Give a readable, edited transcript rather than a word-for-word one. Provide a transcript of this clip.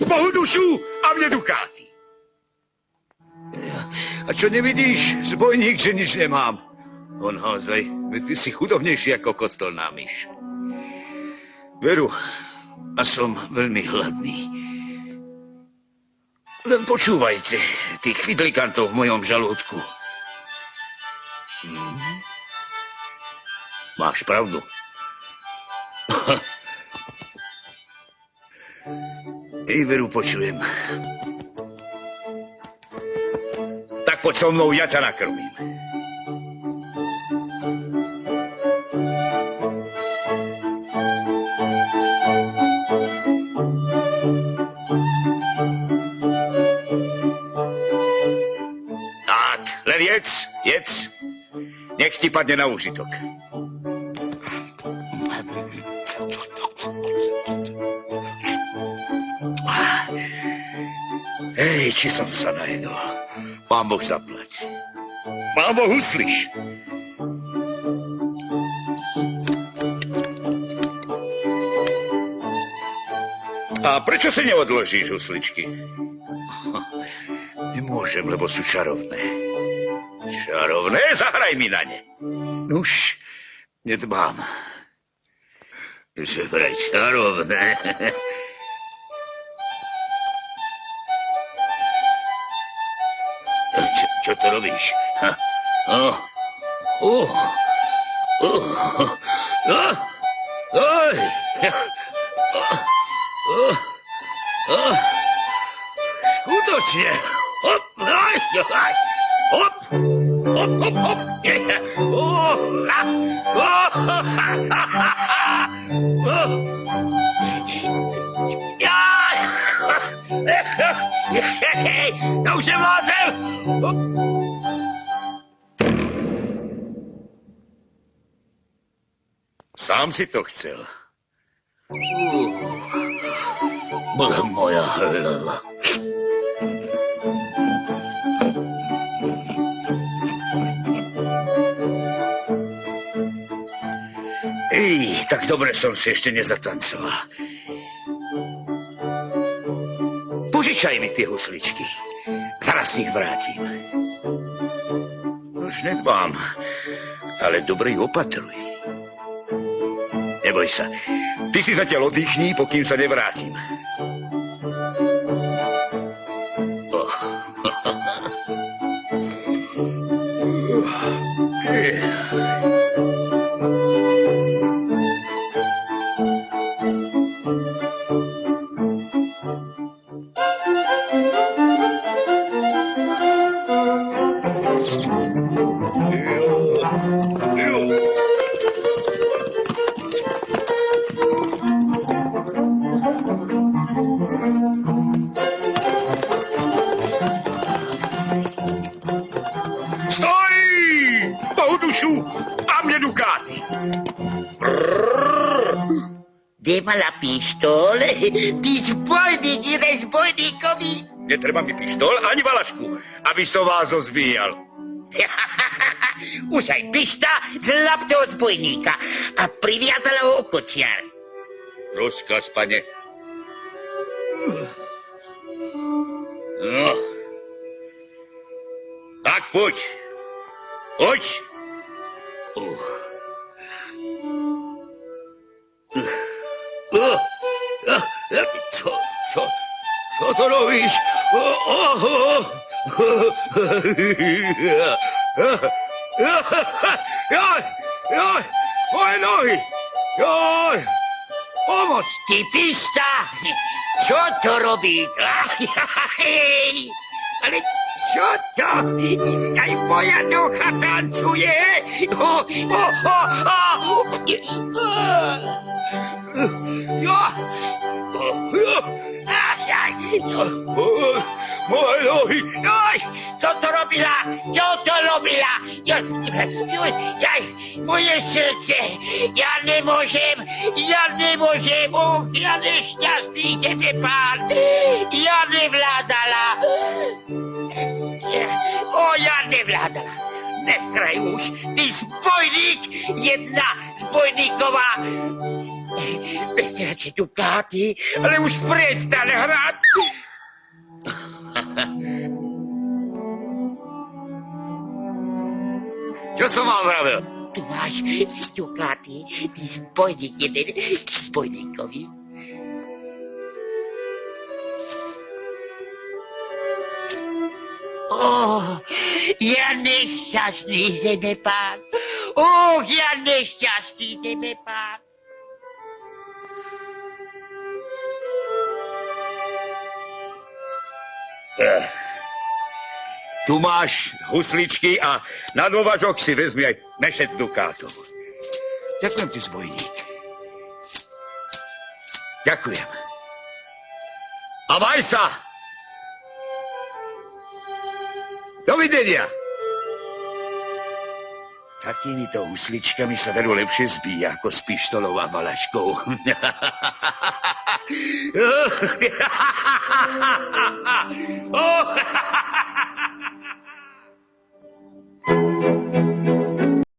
Bohu dušu a mne dukáty. A čo nevidíš, zbojník, že nič nemám? On naozaj, ty si chudobnejší ako kostolná myš. Veru, a som veľmi hladný. Len počúvajte tých fidlikantov v mojom žalúdku. Máš pravdu. Ej, veru, počujem. Tak poď so mnou, ja ťa nakrmím. Tak, len jedz. Nech ti padne na úžitok. Hej, či som sa najedol. Pán Boh zaplať. Pán Boh uslíš. A prečo si neodložíš husličky? Nemôžem, lebo sú čarovné. Čarovné? Zahraj mi na ne. Už nedbám. Že vraj čarovné. Čo to robíš? Skutočne. Hop. Ja už nevládzem. Sám si to chcel. Moja hlava. Ej, tak dobre som si ešte nezatancoval. Požičaj mi tie husličky. Zaraz ich vrátim. Už nedbám, ale dobre ich opatruj. Neboj sa. Ty si zatiaľ oddychni, pokým sa nevrátim. Deva la pištole? Ty zbojník, jeden zbojníkovi. Netreba mi pištol ani valašku, aby som vás zozbíjal. Už aj pišta zlap toho zbojníka a priviazala ho kočiar. Rozkaz, pane. No. Tak poď. Poď. Čo to robíš? Joj, moje nohy! Joj, pomoc! Ty pišta! Čo to robí? Ale čo to? Aj moja noha tancuje! Moje nohy! Oj, co to robila? Co to robila? Moje srdce, ja nemôžem, ja nešťastný tebe pán, ja nevládala. Ja nevládala. Nehraj už, ty zbojník, jedna zbojníková. Nechcete dukáty, ale už prestan hrať. Čo som vám vravel? Tu máš dukáty, ty zbojník jeden zbojníkový. Ja nešťastný zemepán. Ja nešťastný zemepán. Tu máš husličky a na dôvažok si vezmi aj mešec dukátov. Ďakujem ti, zbojník. Ďakujem. A maj sa! Dovidenia! Takýmito husličkami sa veru lepšie zbíja ako s pištolou a valaškou.